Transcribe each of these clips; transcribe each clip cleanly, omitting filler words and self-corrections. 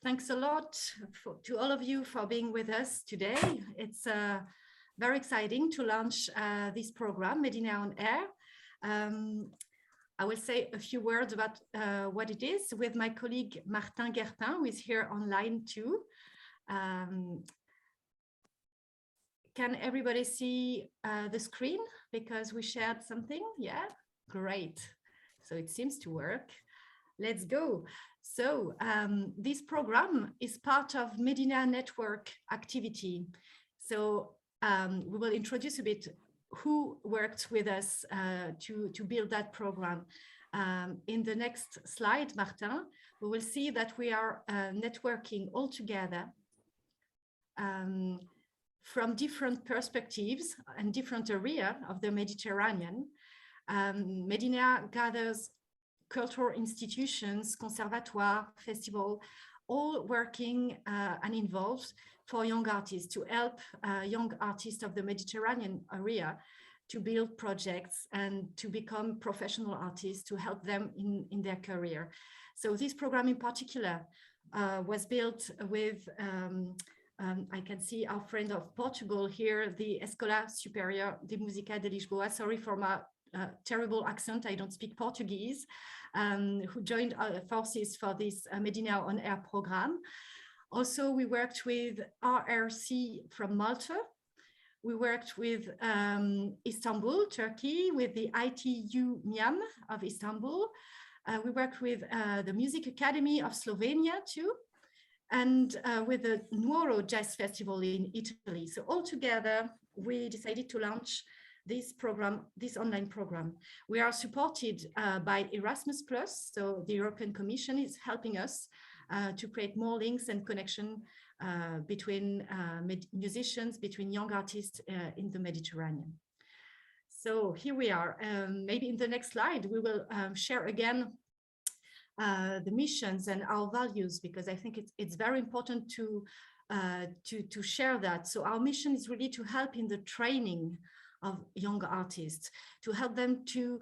Thanks a lot to all of you for being with us today. It's very exciting to launch this program, Medinea On Air. I will say a few words about what it is with my colleague Martin Guerpin, who is here online too. Can everybody see the screen? Because we shared something. Yeah, great. So it seems to work. Let's go. So this program is part of Medinea network activity. So we will introduce a bit who worked with us to build that program. In the next slide, Martin, we will see that we are networking all together from different perspectives and different areas of the Mediterranean. Medinea gathers cultural institutions, conservatoire, festival, all working and involved for young artists to help young artists of the Mediterranean area to build projects and to become professional artists, to help them in their career. So this program in particular was built with, I can see our friend of Portugal here, the Escola Superior de Música de Lisboa. Sorry for my terrible accent, I don't speak Portuguese, who joined forces for this Medinea On Air program. Also, we worked with RRC from Malta. We worked with Istanbul, Turkey, with the ITU MIAM of Istanbul. We worked with the Music Academy of Slovenia too, and with the Nuoro Jazz Festival in Italy. So all together, we decided to launch this program, this online program. We are supported by Erasmus+, so the European Commission is helping us to create more links and connection between musicians, between young artists in the Mediterranean. So here we are. Maybe in the next slide, we will share again the missions and our values, because I think it's very important to share that. So our mission is really to help in the training of young artists, to help them to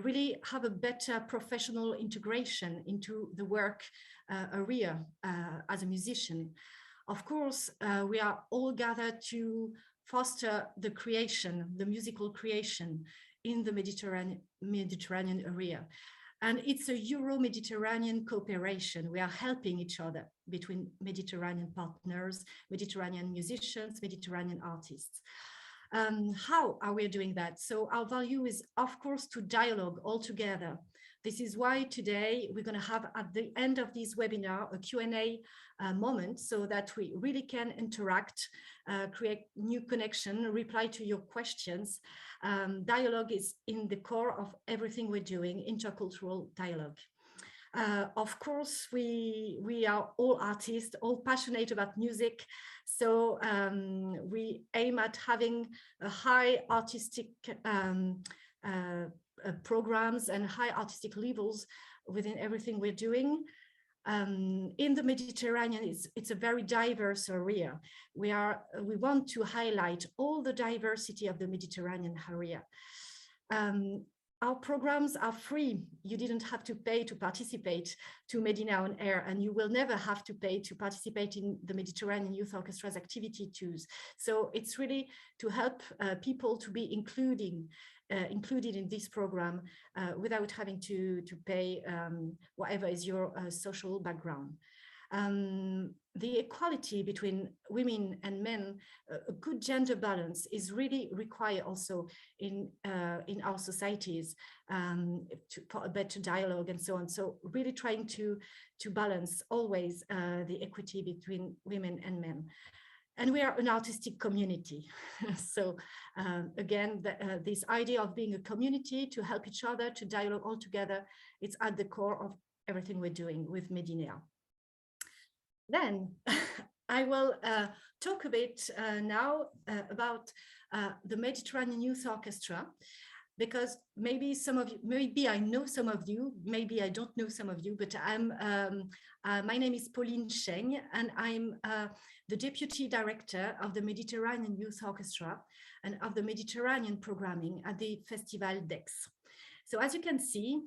really have a better professional integration into the work area as a musician. Of course, we are all gathered to foster the creation, the musical creation in the Mediterranean area. And it's a Euro-Mediterranean cooperation. We are helping each other between Mediterranean partners, Mediterranean musicians, Mediterranean artists. How are we doing that? So our value is, of course, to dialogue all together. This is why today we're going to have at the end of this webinar a Q&A moment, so that we really can interact, create new connection, reply to your questions. Dialogue is in the core of everything we're doing, intercultural dialogue. Of course, we are all artists, all passionate about music. So we aim at having a high artistic programs and high artistic levels within everything we're doing. In the Mediterranean, it's a very diverse area. We want to highlight all the diversity of the Mediterranean area. Our programs are free. You didn't have to pay to participate to Medinea On Air, and you will never have to pay to participate in the Mediterranean Youth Orchestra's activity too. So it's really to help people to be included in this program without having to pay whatever is your social background. The equality between women and men, a good gender balance is really required also in our societies for a better dialogue and so on. So really trying to balance always the equity between women and men. And we are an artistic community. So again, this idea of being a community to help each other, to dialogue all together, it's at the core of everything we're doing with Medinea. Then I will talk a bit now about the Mediterranean Youth Orchestra, because maybe some of you, maybe I know some of you, maybe I don't know some of you, but my name is Pauline and I'm the Deputy Director of the Mediterranean Youth Orchestra and of the Mediterranean programming at the Festival d'Aix. So as you can see,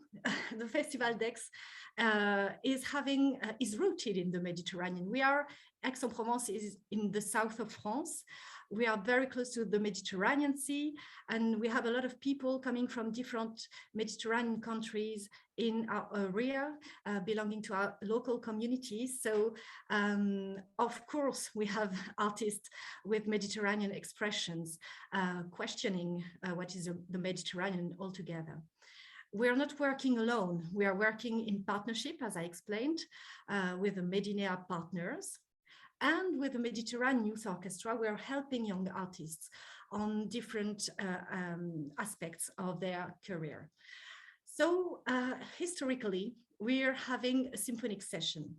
the Festival d'Aix is rooted in the Mediterranean. Aix-en-Provence is in the south of France. We are very close to the Mediterranean Sea, and we have a lot of people coming from different Mediterranean countries in our area, belonging to our local communities. So, of course, we have artists with Mediterranean expressions, questioning what is the Mediterranean altogether. We are not working alone. We are working in partnership, as I explained, with the Medinea partners. And with the Mediterranean Youth Orchestra, we are helping young artists on different aspects of their career. So historically, we are having a symphonic session.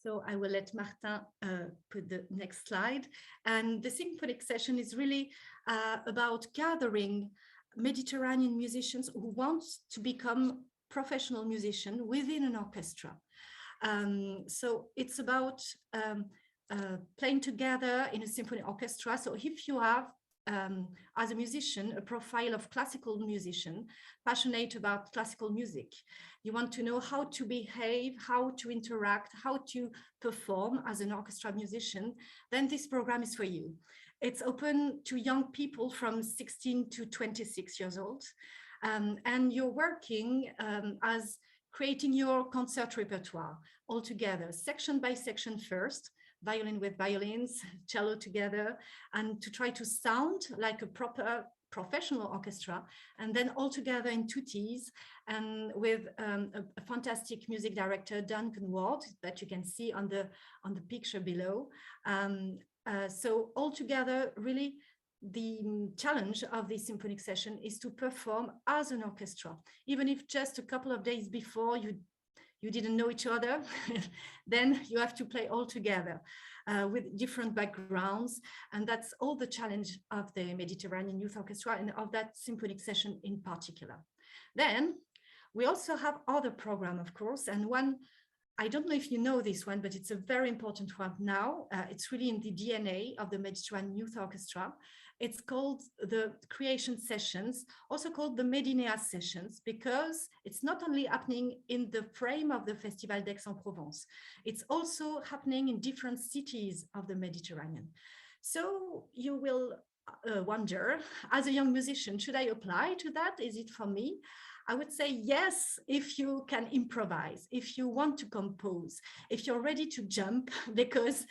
So I will let Martin put the next slide. And the symphonic session is really about gathering Mediterranean musicians who want to become professional musicians within an orchestra. So it's about playing together in a symphony orchestra. So if you have, as a musician, a profile of classical musician, passionate about classical music, you want to know how to behave, how to interact, how to perform as an orchestra musician, then this program is for you. It's open to young people from 16 to 26 years old. And you're working as creating your concert repertoire all together, section by section first, violin with violins, cello together, and to try to sound like a proper professional orchestra, and then all together in tutis, and with a fantastic music director, Duncan Ward, that you can see on the picture below. So all together, really, the challenge of this symphonic session is to perform as an orchestra, even if just a couple of days before you didn't know each other, then you have to play all together with different backgrounds. And that's all the challenge of the Mediterranean Youth Orchestra and of that symphonic session in particular. Then we also have other programs, of course, and one, I don't know if you know this one, but it's a very important one now. It's really in the DNA of the Mediterranean Youth Orchestra. It's called the Creation Sessions, also called the Medinea Sessions, because it's not only happening in the frame of the Festival d'Aix-en-Provence, it's also happening in different cities of the Mediterranean. So you will wonder, as a young musician, should I apply to that? Is it for me? I would say yes, if you can improvise, if you want to compose, if you're ready to jump, because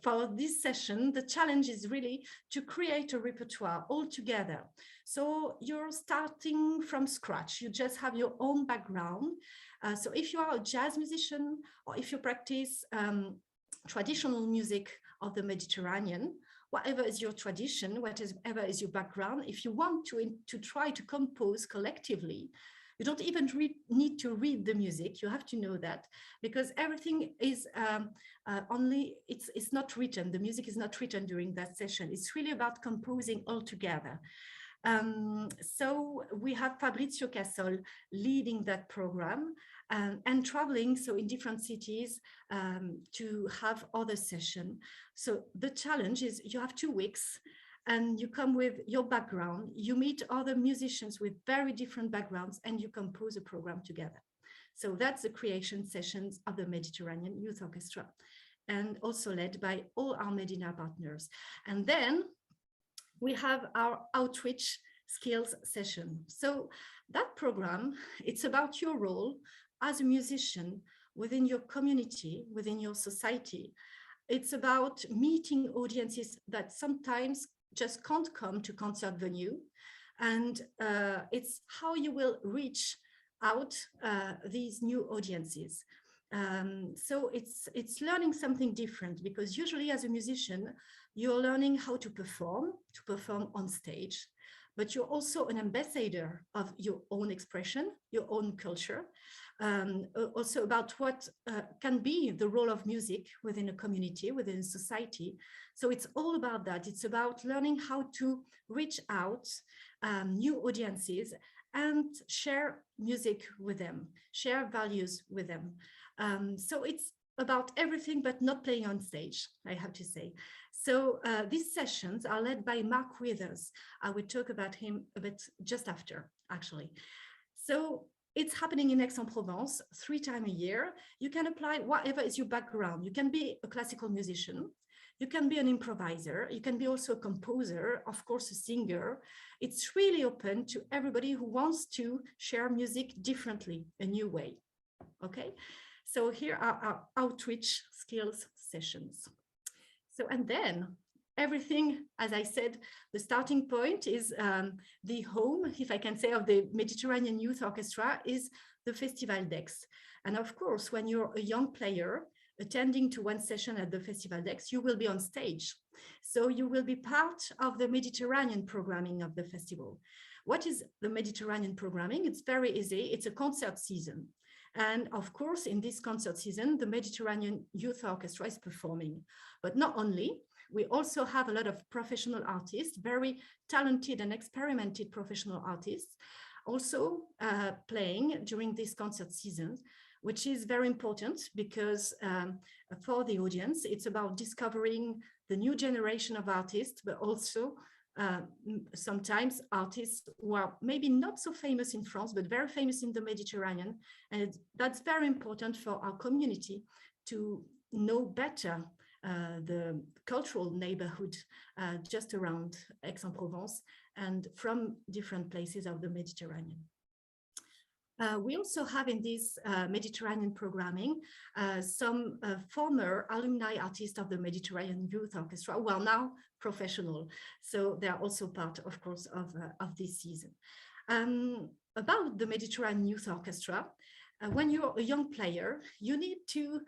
for this session, the challenge is really to create a repertoire all together. So you're starting from scratch. You just have your own background. So if you are a jazz musician, or if you practice traditional music of the Mediterranean, whatever is your tradition, whatever is your background, if you want to try to compose collectively, you don't even need to read the music. You have to know that, because everything is it's not written. The music is not written during that session. It's really about composing all together. So we have Fabrizio Cassol leading that program and traveling so in different cities to have other sessions. So the challenge is you have 2 weeks and you come with your background, you meet other musicians with very different backgrounds, and you compose a program together. So that's the Creation Sessions of the Mediterranean Youth Orchestra, and also led by all our Medinea partners. And then we have our outreach skills session. So that program, it's about your role as a musician within your community, within your society. It's about meeting audiences that sometimes just can't come to concert venue. And it's how you will reach out these new audiences. So it's learning something different, because usually as a musician, you're learning how to perform on stage, but you're also an ambassador of your own expression, your own culture, also about what can be the role of music within a community, within a society. So it's all about that. It's about learning how to reach out new audiences and share music with them, share values with them. So it's about everything, but not playing on stage, I have to say. So these sessions are led by Mark Withers. I will talk about him a bit just after, actually. So It's happening in Aix-en-Provence 3 times a year. You can apply whatever is your background. You can be a classical musician. You can be an improviser. You can be also a composer, of course, a singer. It's really open to everybody who wants to share music differently, a new way. Okay, so here are our outreach skills sessions. So, and then everything, as I said, the starting point is the home, if I can say, of the Mediterranean Youth Orchestra is the Festival d'Aix. And of course, when you're a young player attending to one session at the Festival d'Aix, you will be on stage. So you will be part of the Mediterranean programming of the festival. What is the Mediterranean programming? It's very easy. It's a concert season. And of course, in this concert season, the Mediterranean Youth Orchestra is performing. But not only, we also have a lot of professional artists, very talented and experimented professional artists, also playing during this concert season, which is very important because for the audience, it's about discovering the new generation of artists, but also sometimes artists who are maybe not so famous in France, but very famous in the Mediterranean. And that's very important for our community to know better the cultural neighborhood just around Aix-en-Provence and from different places of the Mediterranean. We also have in this Mediterranean programming some former alumni artists of the Mediterranean Youth Orchestra who are now professional. So they are also part, of course, of this season. About the Mediterranean Youth Orchestra, when you're a young player, you need to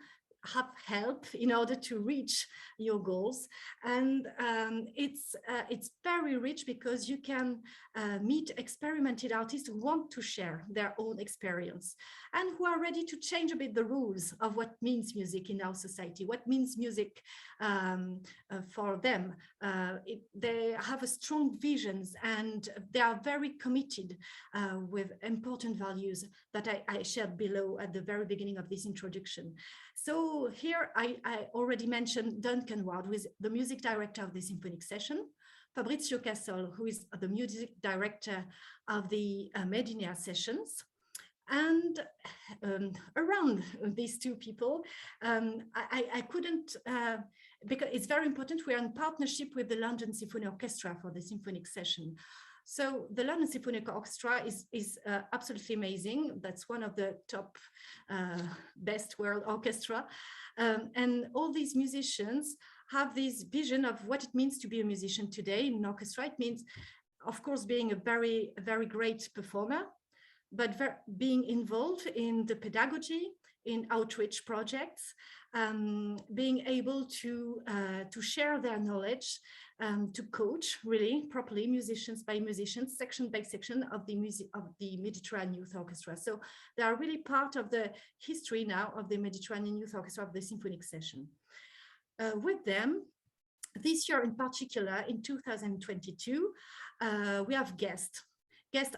have help in order to reach your goals, and it's very rich because you can meet experimented artists who want to share their own experience and who are ready to change a bit the rules of what means music in our society, what means music for them. They have a strong visions and they are very committed with important values that I shared below at the very beginning of this introduction. So here I already mentioned Duncan Ward, who is the music director of the Symphonic Session, Fabrizio Cassol, who is the music director of the Medinea Sessions. And around these two people, I couldn't, because it's very important, we are in partnership with the London Symphony Orchestra for the Symphonic Session. So the London Symphonic Orchestra is absolutely amazing. That's one of the top best world orchestra. And all these musicians have this vision of what it means to be a musician today in an orchestra. It means, of course, being a very, very great performer, but being involved in the pedagogy, in outreach projects, being able to share their knowledge, to coach really properly musicians by musicians, section by section of the Mediterranean Youth Orchestra. So they are really part of the history now of the Mediterranean Youth Orchestra of the Symphonic Session. With them, this year in particular, in 2022, we have guest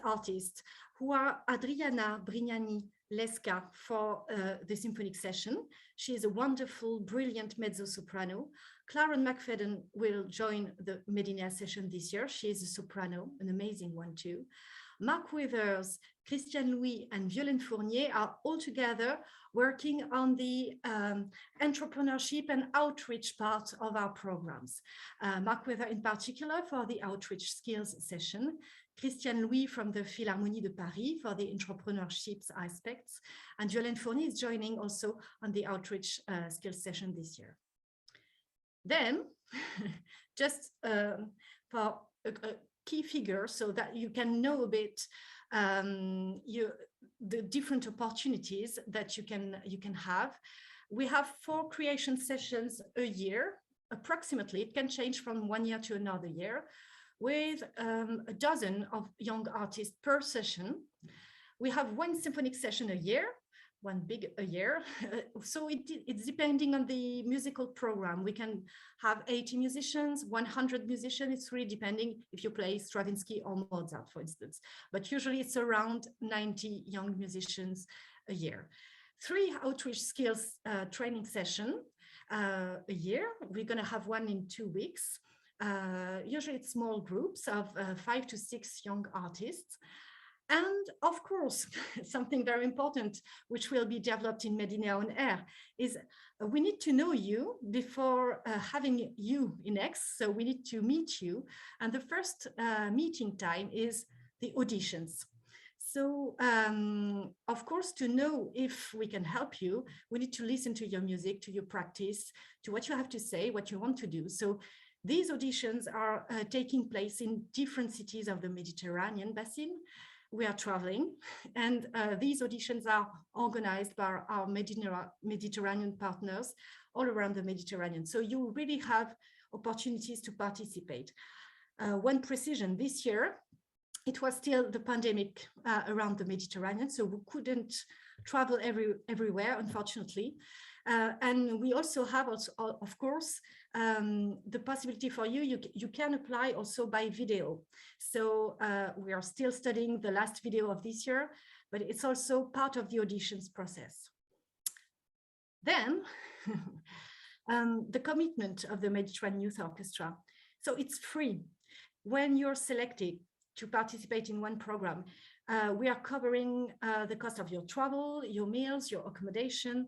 artists who are Adriana Brignani Lesca for the Symphonic Session. She is a wonderful, brilliant mezzo-soprano. Claren McFadden will join the Medinea Session this year. She is a soprano, an amazing one too. Mark Withers, Christian Louis, and Violaine Fournier are all together working on the entrepreneurship and outreach part of our programs. Mark Withers in particular for the outreach skills session, Christian Louis from the Philharmonie de Paris for the entrepreneurship aspects, and Violaine Fournier is joining also on the outreach skills session this year. Then, just for a key figure so that you can know a bit the different opportunities that you can have. We have 4 creation sessions a year, approximately. It can change from one year to another year, with a dozen of young artists per session. We have 1 symphonic session a year, 1 big a year. So it's depending on the musical program. We can have 80 musicians, 100 musicians. It's really depending if you play Stravinsky or Mozart, for instance. But usually it's around 90 young musicians a year. 3 outreach skills training sessions a year. We're going to have 1 in 2 weeks. Usually it's small groups of 5 to 6 young artists. And of course, something very important, which will be developed in Medinea On Air, is we need to know you before having you in X. So we need to meet you. And the first meeting time is the auditions. So, of course, to know if we can help you, we need to listen to your music, to your practice, to what you have to say, what you want to do. So these auditions are taking place in different cities of the Mediterranean Basin. We are traveling, and these auditions are organized by our Mediterranean partners all around the Mediterranean. So you really have opportunities to participate. One precision, this year, it was still the pandemic around the Mediterranean, so we couldn't travel everywhere, unfortunately. And we also have, of course, the possibility for you can apply also by video. So we are still studying the last video of this year, but it's also part of the auditions process. Then, the commitment of the Mediterranean Youth Orchestra. So it's free. When you're selected to participate in one program, we are covering the cost of your travel, your meals, your accommodation,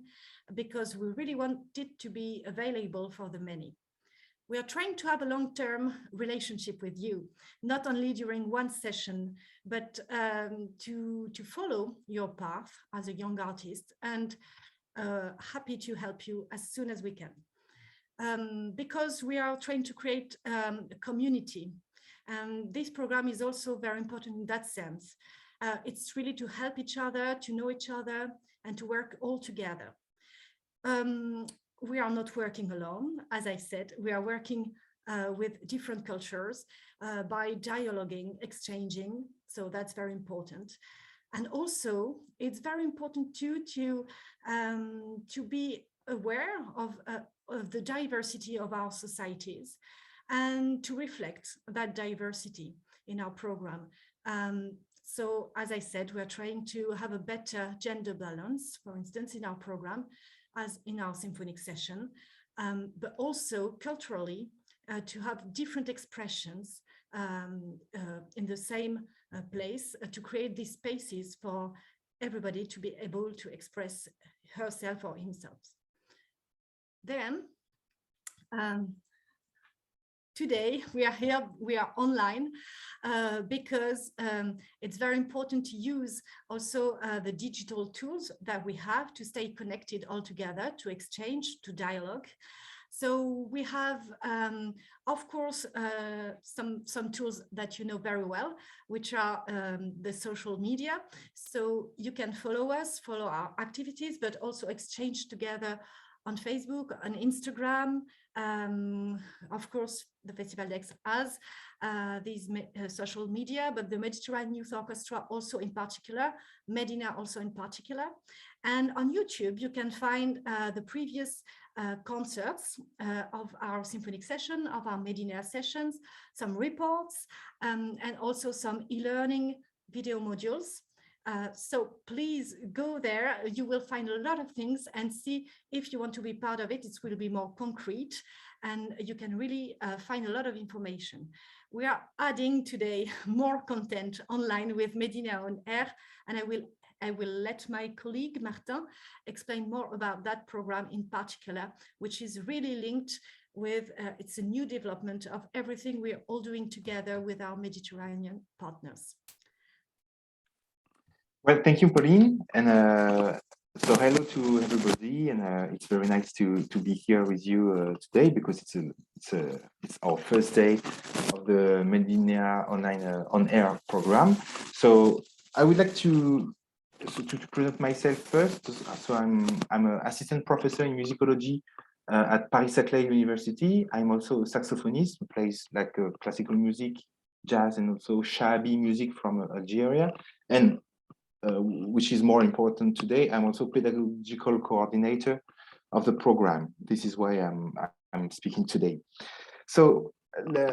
because we really want it to be available for the many. We are trying to have a long-term relationship with you, not only during one session, but to follow your path as a young artist, and happy to help you as soon as we can. Because we are trying to create a community. And this program is also very important in that sense. It's really to help each other, to know each other, and to work all together. We are not working alone. As I said, we are working with different cultures by dialoguing, exchanging. So that's very important. And also, it's very important too to be aware of the diversity of our societies and to reflect that diversity in our program. So as I said, we're trying to have a better gender balance, for instance, in our program, as in our symphonic session, but also culturally to have different expressions in the same place to create these spaces for everybody to be able to express herself or himself. Then, today we are here, we are online because it's very important to use also the digital tools that we have to stay connected all together, to exchange, to dialogue. So we have, of course, some tools that you know very well, which are the social media. So you can follow us, follow our activities, but also exchange together on Facebook, on Instagram. Of course, the Festival d'Aix has these social media, but the Mediterranean Youth Orchestra also in particular, Medinea also in particular. And on YouTube, you can find the previous concerts of our symphonic session, of our Medinea Sessions, some reports, and also some e-learning video modules. So please go there. You will find a lot of things and see if you want to be part of it. It will be more concrete and you can really find a lot of information. We are adding today more content online with Medinea On Air, and I will let my colleague Martin explain more about that program in particular, which is really linked with, it's a new development of everything we're all doing together with our Mediterranean partners. Well, thank you, Pauline. And so hello to everybody. And it's very nice to be here with you today because it's our first day of the Medinea On Air program. So I would like to present myself first. So I'm an assistant professor in musicology at Paris-Saclay University. I'm also a saxophonist who plays like classical music, jazz, and also Shabi music from Algeria. And which is more important today, I'm also pedagogical coordinator of the program. This is why I'm speaking today. So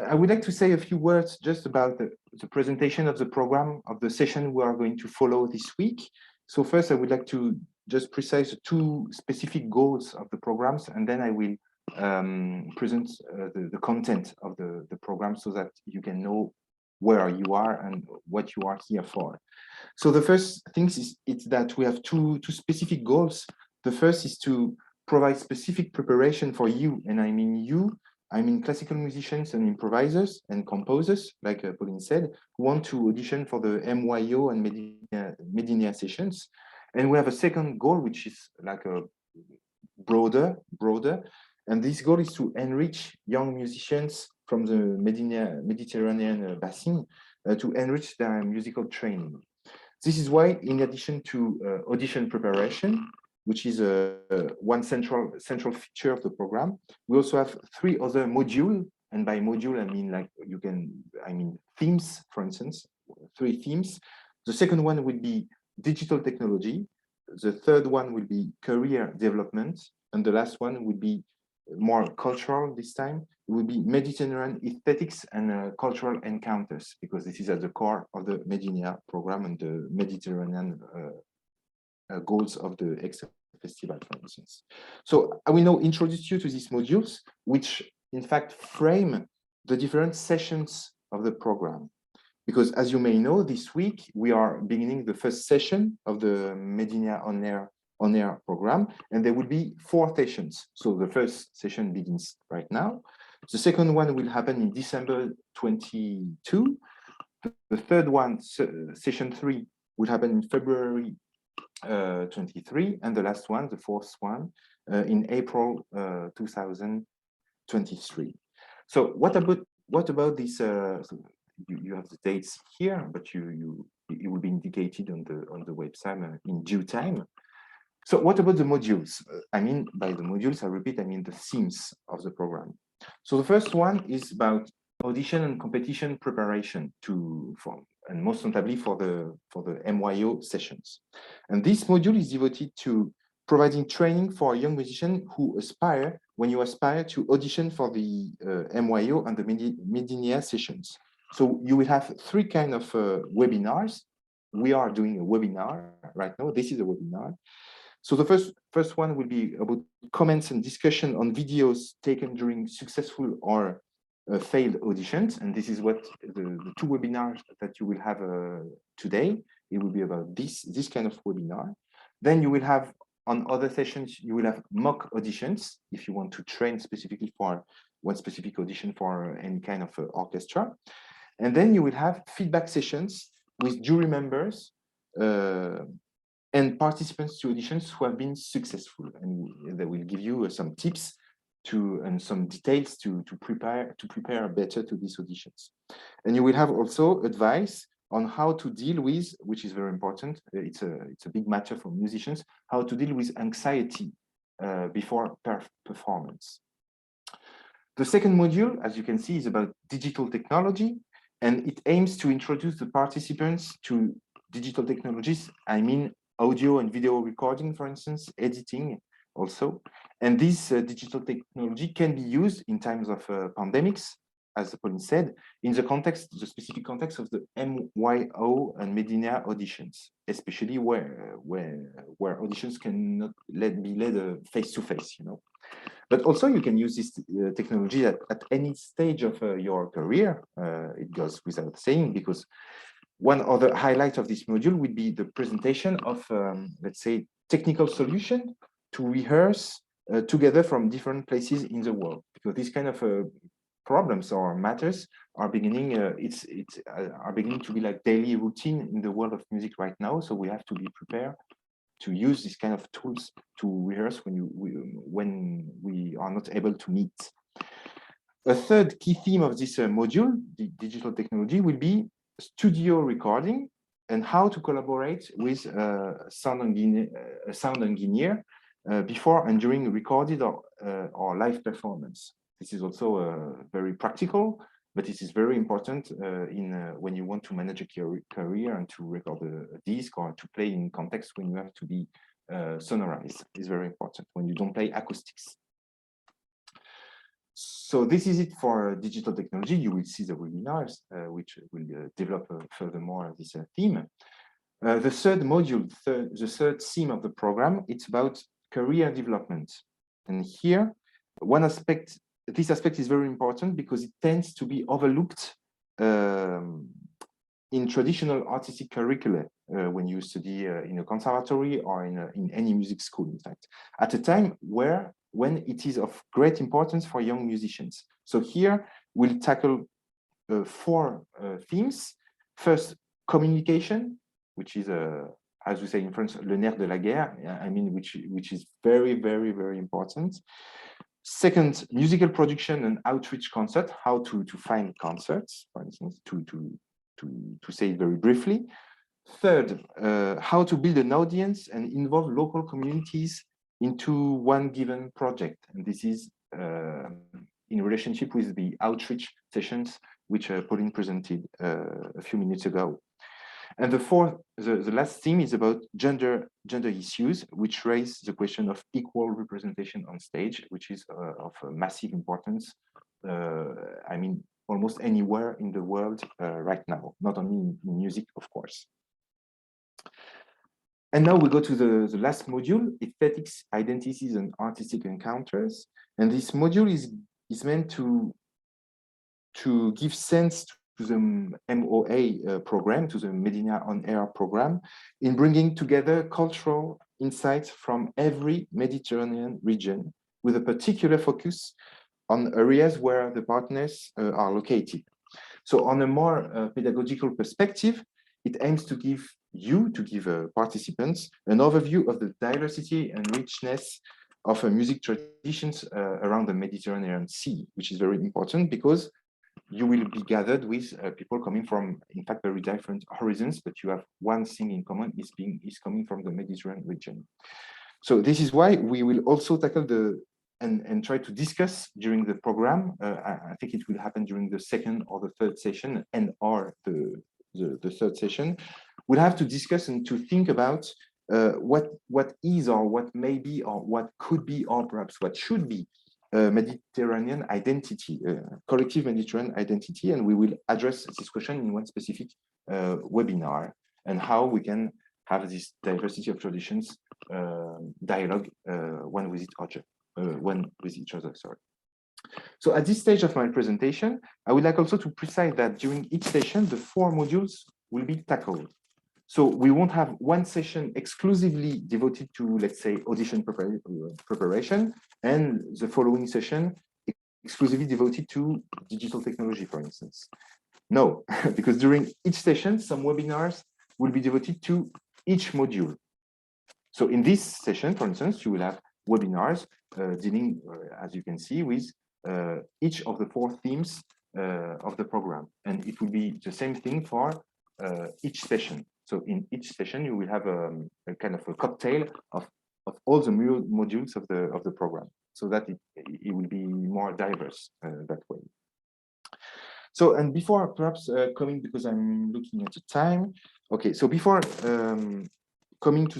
I would like to say a few words just about the presentation of the program, of the session we are going to follow this week. So first, I would like to just precise the two specific goals of the programs, and then I will present the content of the program so that you can know where you are and what you are here for. So the first thing is that we have two specific goals. The first is to provide specific preparation for you, and I mean classical musicians and improvisers and composers, like Pauline said, who want to audition for the MYO and Medinea Sessions. And we have a second goal, which is like a broader, and this goal is to enrich young musicians from the Mediterranean Basin to enrich their musical training. This is why, in addition to audition preparation, which is one central feature of the program, we also have 3 other modules. And by module, I mean themes, for instance, 3 themes. The second one will be digital technology. The third one will be career development. And the last one will be more cultural this time. It will be Mediterranean aesthetics and cultural encounters, because this is at the core of the Medinea program and the Mediterranean goals of the Extra Festival, for instance. So I will now introduce you to these modules, which in fact frame the different sessions of the program. Because as you may know, this week we are beginning the first session of the Medinea On Air program, and there will be 4 sessions. So the first session begins right now. The second one will happen in December 22. The third one, session 3, will happen in February 23, and the last one, the fourth one, in April 2023. So what about this? So you have the dates here, but it will be indicated on the website in due time. So what about the modules? I mean, by the modules, I repeat, I mean the themes of the program. So the first one is about audition and competition preparation and most notably for the MYO sessions. And this module is devoted to providing training for a young musician who when you aspire to audition for the MYO and the Medinea Sessions. So you will have 3 kinds of webinars. We are doing a webinar right now. This is a webinar. So the first one will be about comments and discussion on videos taken during successful or failed auditions. And this is what the 2 webinars that you will have today. It will be about this kind of webinar. Then you will have, on other sessions, you will have mock auditions if you want to train specifically for one specific audition for any kind of orchestra. And then you will have feedback sessions with jury members and participants to auditions who have been successful, and they will give you some tips and some details to prepare better to these auditions. And you will have also advice on how to deal with, which is very important. It's a big matter for musicians, how to deal with anxiety before performance. The second module, as you can see, is about digital technology, and it aims to introduce the participants to digital technologies. I mean, audio and video recording, for instance, editing also. And this digital technology can be used in times of pandemics, as Pauline said, in the specific context of the MYO and Medinea auditions, especially where auditions cannot be led face-to-face, you know. But also you can use this technology at any stage of your career. It goes without saying, because one other highlight of this module would be the presentation of, let's say, technical solution to rehearse together from different places in the world. Because these kind of problems or matters are beginning, are beginning to be like daily routine in the world of music right now. So we have to be prepared to use this kind of tools to rehearse when we are not able to meet. A third key theme of this module, the digital technology, will be studio recording and how to collaborate with a sound engineer before and during recorded or live performance. This is also very practical, but it is very important when you want to manage a career and to record a disc or to play in context when you have to be sonorized. It's very important when you don't play acoustics. So this is it for digital technology. You will see the webinars, which will develop furthermore this theme. The third module, the third theme of the program, it's about career development. And here, this aspect is very important because it tends to be overlooked in traditional artistic curricula when you study in a conservatory or in any music school, in fact, at a time when it is of great importance for young musicians. So here we'll tackle 4 themes. First, communication, which is as we say in France, le nerf de la guerre. I mean, which is very, very, very important. Second, musical production and outreach concert, how to find concerts, for instance, to say it very briefly. Third, how to build an audience and involve local communities into one given project. And this is in relationship with the outreach sessions, which Pauline presented a few minutes ago. And the fourth, the last theme is about gender issues, which raise the question of equal representation on stage, which is of massive importance. I mean, almost anywhere in the world right now, not only in music, of course. And now we go to the last module, aesthetics, identities, and artistic encounters. And this module is meant to give sense to the MOA program, to the Medinea On Air program, in bringing together cultural insights from every Mediterranean region, with a particular focus on areas where the partners are located. So on a more pedagogical perspective, it aims to give participants an overview of the diversity and richness of music traditions around the Mediterranean Sea, which is very important because you will be gathered with people coming from, in fact, very different horizons, but you have one thing in common, is coming from the Mediterranean region. So this is why we will also tackle and try to discuss during the program. I think it will happen during the second or the third session or the third session. We'll have to discuss and to think about what is or what may be or what could be or perhaps what should be Mediterranean identity, collective Mediterranean identity, and we will address this question in one specific webinar, and how we can have this diversity of traditions dialogue one with each other. Sorry. So at this stage of my presentation, I would like also to precise that during each session, the 4 modules will be tackled. So we won't have one session exclusively devoted to, let's say, audition preparation, and the following session exclusively devoted to digital technology, for instance. No, because during each session, some webinars will be devoted to each module. So in this session, for instance, you will have webinars dealing, as you can see, with each of the 4 themes of the program. And it will be the same thing for each session. So in each session, you will have a kind of a cocktail of all the modules of the program, so that it will be more diverse that way. So, and before perhaps coming, because I'm looking at the time, okay, so before coming to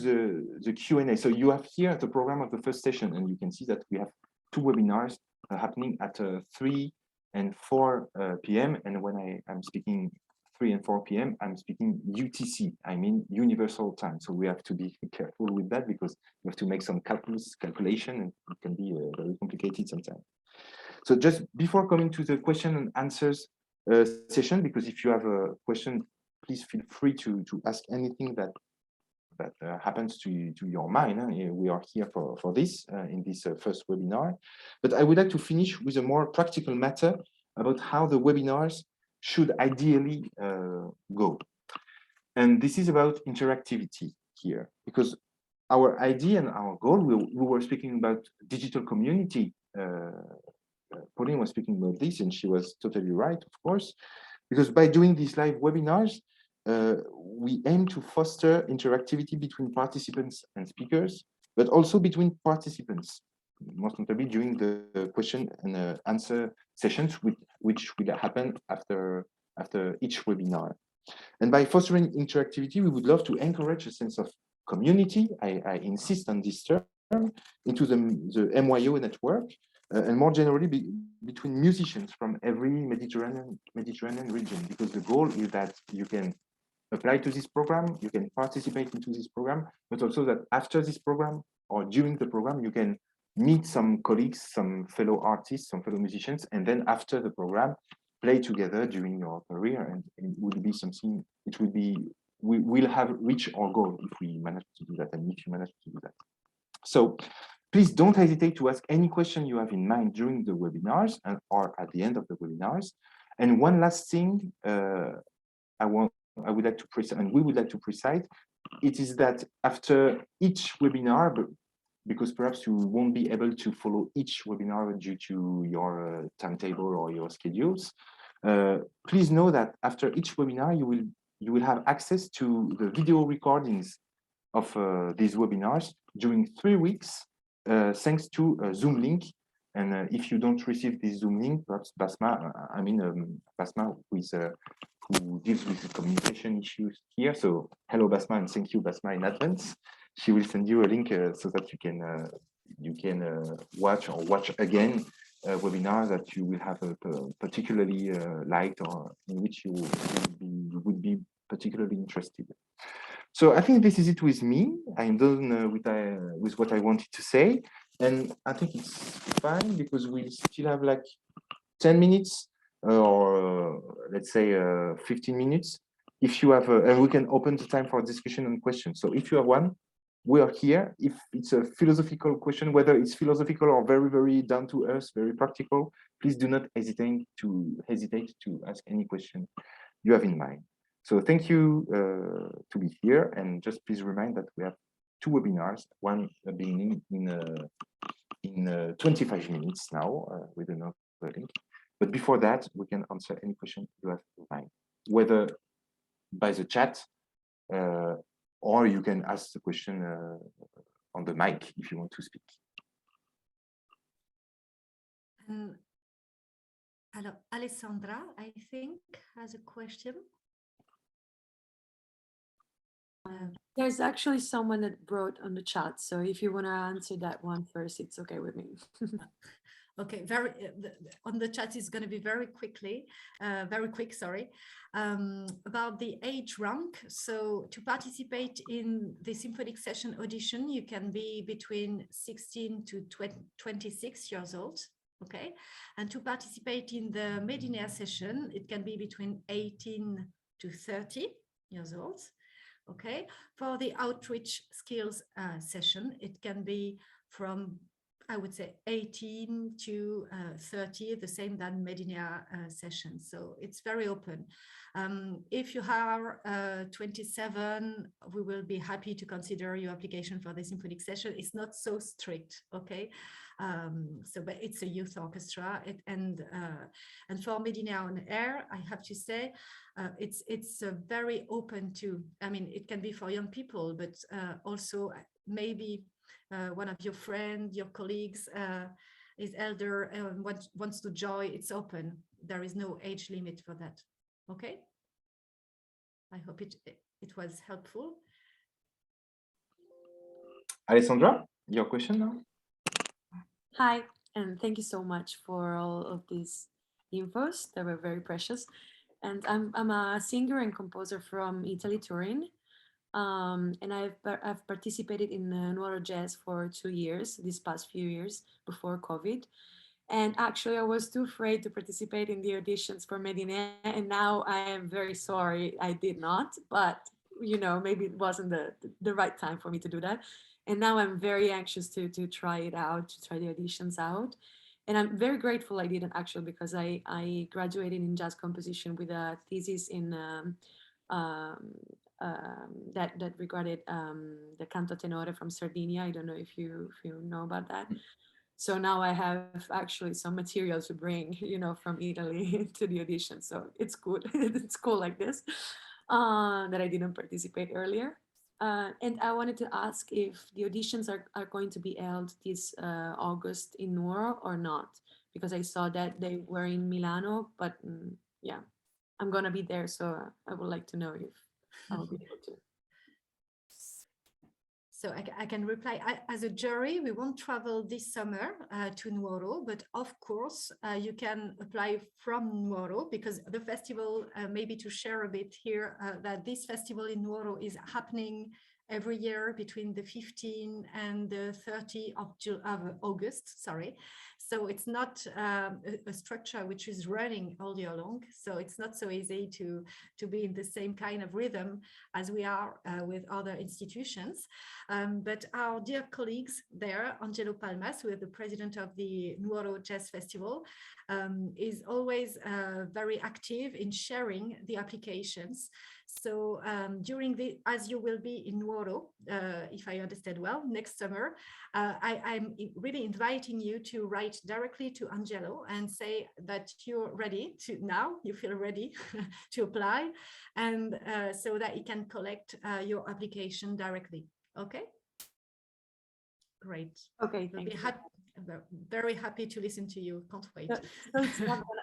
the Q&A, so you have here the program of the first session, and you can see that we have 2 webinars happening at 3 and 4 p.m. And when I'm speaking 3 and 4 p.m., I'm speaking UTC, I mean Universal Time. So we have to be careful with that because we have to make some calculation, and it can be very complicated sometimes. So just before coming to the question and answers session, because if you have a question, please feel free to ask anything that happens to your mind. We are here for this in this first webinar. But I would like to finish with a more practical matter about how the webinars should ideally go. And this is about interactivity here, because our idea and our goal, we were speaking about digital community. Pauline was speaking about this, and she was totally right, of course, because by doing these live webinars, we aim to foster interactivity between participants and speakers, but also between participants, most notably during the question and answer sessions, which will happen after each webinar. And by fostering interactivity, we would love to encourage a sense of community, I insist on this term, into the MYO network, and more generally between musicians from every Mediterranean region, because the goal is that you can apply to this program, you can participate into this program, but also that after this program or during the program, you can meet some colleagues, some fellow artists, some fellow musicians, and then after the program, play together during your career, and it would be something, it would be, we will have reached our goal if we manage to do that, and if you manage to do that. So please don't hesitate to ask any question you have in mind during the webinars or at the end of the webinars. And one last thing I would like to precise, and we would like to precise, it is that after each webinar, because perhaps you won't be able to follow each webinar due to your timetable or your schedules, please know that after each webinar, you will have access to the video recordings of these webinars during 3 weeks, thanks to a Zoom link. And if you don't receive this Zoom link, perhaps Basma, Basma, who deals with the communication issues here. So hello, Basma, and thank you, Basma, in advance. She will send you a link so that you can watch again a webinar that you will have particularly liked, or in which you would be particularly interested. So I think this is it with me. I'm done with what I wanted to say. And I think it's fine because we still have like 10 minutes or let's say 15 minutes. If you have, and we can open the time for discussion and questions. So if you have one, we are here. If it's a philosophical question, whether it's philosophical or very, very down to earth, very practical, please do not hesitate to ask any question you have in mind. So thank you to be here, and just please remind that we have 2 webinars, one beginning in 25 minutes now with another link. But before that, we can answer any question you have in mind, whether by the chat or you can ask the question on the mic if you want to speak. Hello, Alessandra, I think, has a question. There's actually someone that wrote on the chat, so if you want to answer that one first, it's okay with me. Okay, on the chat is going to be very quick, sorry, about the age rank. So to participate in the symphonic session audition, you can be between 16 to 26 years old. Okay, and to participate in the Medinea session, it can be between 18 to 30 years old. Okay, for the outreach skills session, it can be from, I would say, 18 to 30, the same than Medinea sessions. So it's very open. If you are 27, we will be happy to consider your application for the symphonic session. It's not so strict, okay? But it's a youth orchestra, and for Medinea On Air, I have to say, it's very open to. I mean, it can be for young people, but also maybe one of your friends, your colleagues is elder and wants to join. It's open. There is no age limit for that. Okay. I hope it was helpful. Alessandra, your question now? Hi, and thank you so much for all of these infos. They were very precious. And I'm a singer and composer from Italy, Turin. And I've participated in Nuoro Jazz for 2 years, these past few years before COVID. And actually, I was too afraid to participate in the auditions for Medinea, and now I am very sorry I did not. But you know, maybe it wasn't the right time for me to do that. And now I'm very anxious to try it out, to try the auditions out. And I'm very grateful I didn't, actually, because I graduated in jazz composition with a thesis in that regarded the canto tenore from Sardinia. I don't know if you know about that. So now I have actually some material to bring, you know, from Italy to the audition. So it's good. It's cool like this, that I didn't participate earlier. And I wanted to ask if the auditions are going to be held this August in Nuoro or not, because I saw that they were in Milano, but yeah, I'm going to be there. So I would like to know if I'll be able to. So I can reply. As a jury, we won't travel this summer to Nuoro, but of course you can apply from Nuoro, because the festival, maybe to share a bit here, that this festival in Nuoro is happening every year between the 15th and the 30th of August, sorry. So it's not a structure which is running all year long. So it's not so easy to be in the same kind of rhythm as we are with other institutions. But our dear colleagues there, Angelo Palmas, who is the president of the Nuoro Jazz Festival, is always very active in sharing the applications. So as you will be in Nuoro, if I understand well, next summer, I'm really inviting you to write directly to Angelo and say that you're ready to now, you feel ready to apply, and so that he can collect your application directly. Okay? Great. Okay, thank you. Very happy to listen to you. Can't wait. So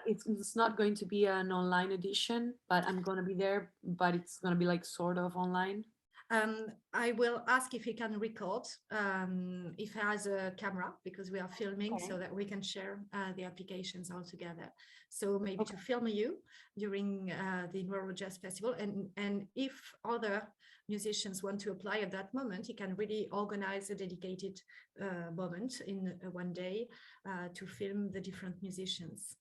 it's not going to be an online edition, but I'm going to be there, but it's going to be like sort of online. I will ask if he can record, if he has a camera, because we are filming, Okay. so that we can share the applications all together. So maybe to film you during the Nuoro Jazz Festival, and if other musicians want to apply at that moment, he can really organize a dedicated moment in one day to film the different musicians.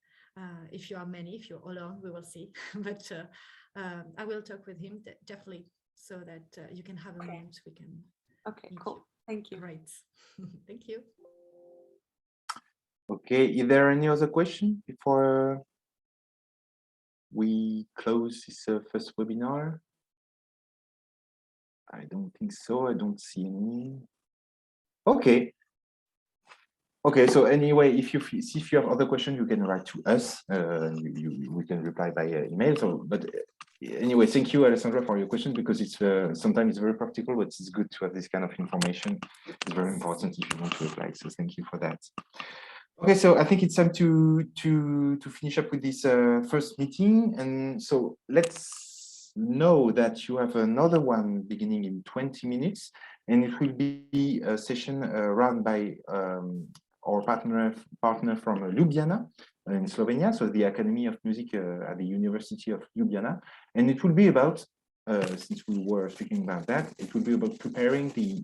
If you are many, if you're alone, we will see. But I will talk with him definitely, so that you can have a moment. We can. Okay, cool. Thank you. Great. Thank you. Okay, is there any other question before we close this first webinar? I don't think so. I don't see any. Okay. Okay, so anyway, if you have other questions, you can write to us. We can reply by email. So, but anyway, thank you, Alessandra, for your question, because it's sometimes it's very practical, but it's good to have this kind of information. It's very important if you want to apply. So thank you for that. Okay, so I think it's time to finish up with this first meeting, and so let's know that you have another one beginning in 20 minutes, and it will be a session run by our partner from Ljubljana in Slovenia, so the Academy of Music at the University of Ljubljana, and it will be about, since we were speaking about that, it will be about preparing the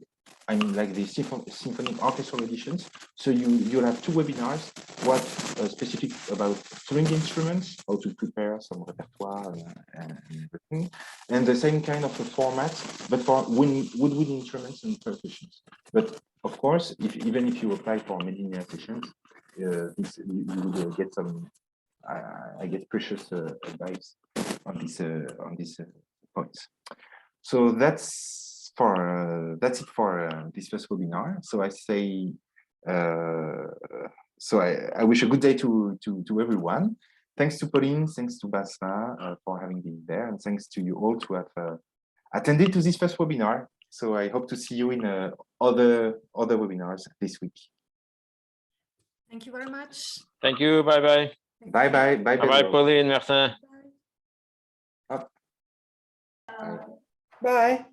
symphonic orchestral editions. So you'll have two webinars, one specific about string instruments, how to prepare some repertoire and everything, and the same kind of a format, but for woodwind instruments and percussions. But of course, even if you apply for Medinea Sessions, you will get some, I guess, precious advice on these points. So that's it for this first webinar. So I say, so I wish a good day to everyone. Thanks to Pauline, thanks to Basma for having been there, and thanks to you all to have attended to this first webinar. So I hope to see you in other webinars this week. Thank you very much. Thank you. Bye bye. Bye bye. Bye Bye bye, Pauline. Merci. Up. Bye.